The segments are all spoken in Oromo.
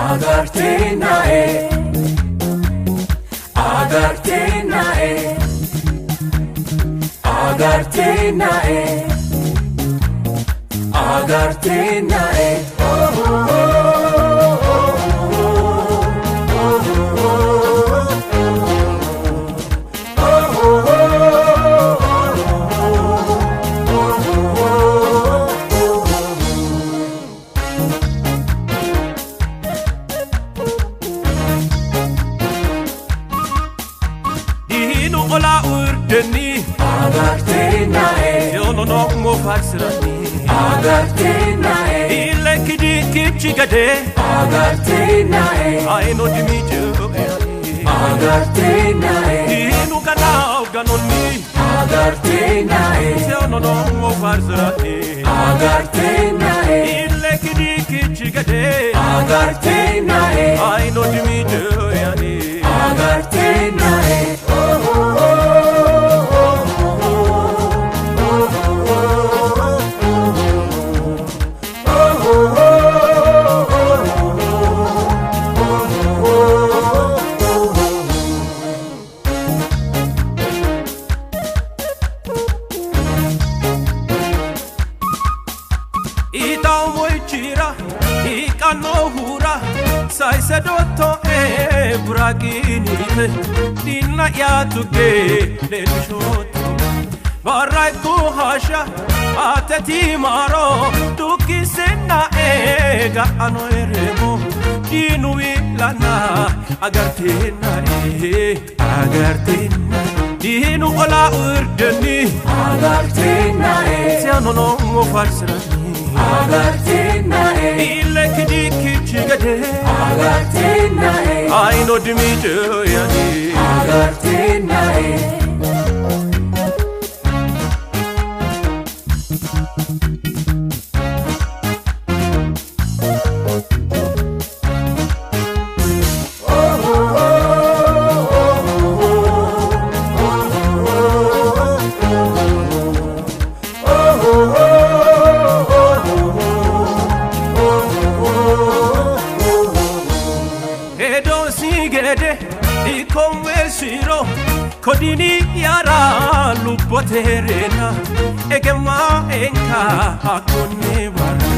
Agartenae, Agartenae, Agartenae, Agartenae. Ola urdeni Agartenae, yo no mo farsrani Agartenae, ilekidi kichigade Agartenae, ay no dimijo Agartenae, dinu kana ganoni Agartenae, yo no mo farsrani Agartenae, ilekidi kichigade Agartenae, ay no dimijo yani Agartenae. Hura sai sedotto e bragini dinna ya tuge le shotto vorrai tu hasha atati maro tu kisenna e ga ano eremo dinu lana agartina dinu ola urdeni Agartenae, siano no mo farsrani Agartenae, ilekidi kichigade Agartenae, ay no dimijo yani Agartenae. Ikonwesiro kodini yara lupoterena egema enka akone bara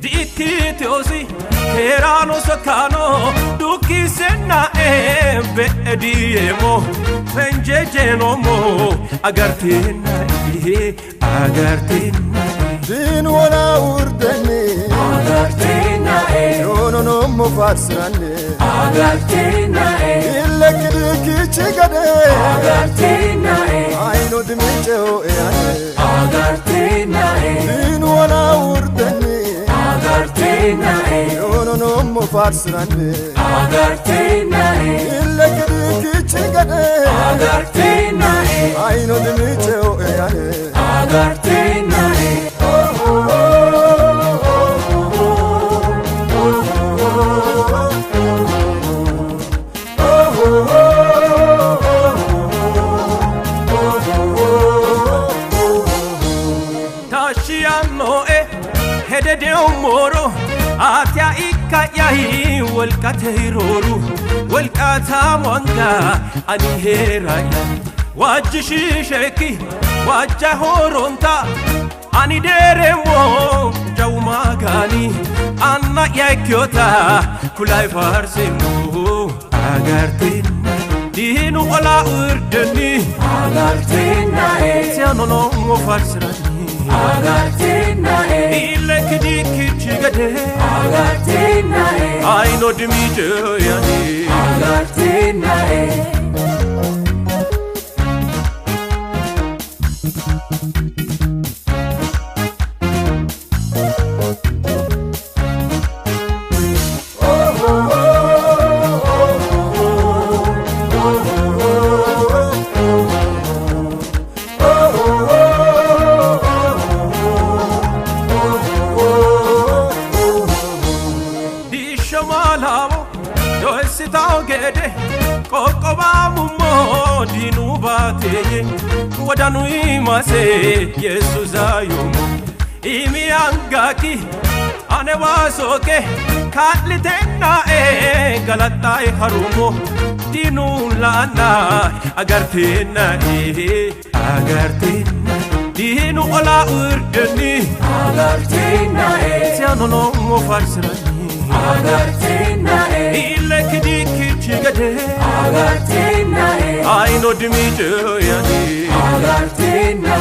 dikiti osi kerano sakano duki senna ebe ediemo penjejeno mo agartena din wala urdeni Agartenae, no mo farsrani Agartenae, ilekidi kichigade Agartenae, ay no dimijo yani Agartenae, din wala urdeni Agartenae, no mo farsrani Agartenae, ilekidi kichigade Agartenae, ay no dimijo yani Agartenae. Tashiano hedede moro atya ikayahi walkateroru walkata monga ani heraya wajishi sheki wajahoronta ani deremo jawmagani anna yakyota kulai farsemo agartina dinu ola urdeni Agartenae, siano no mo farsrani Agartenae, ilekidi kichigade Agartenae, ay no dimijo yani Agartenae. malamo yo esita ede qoqqobamummo dinu baateye wadanu imase yesusayomo imi angaki ane wasoke katlitenna galatai harumo dinu lana agartena agartena dinu ola urdeni agartena siano no mo farsrani agartena ile kidiki chigade agartena ai no dimijo yani agartena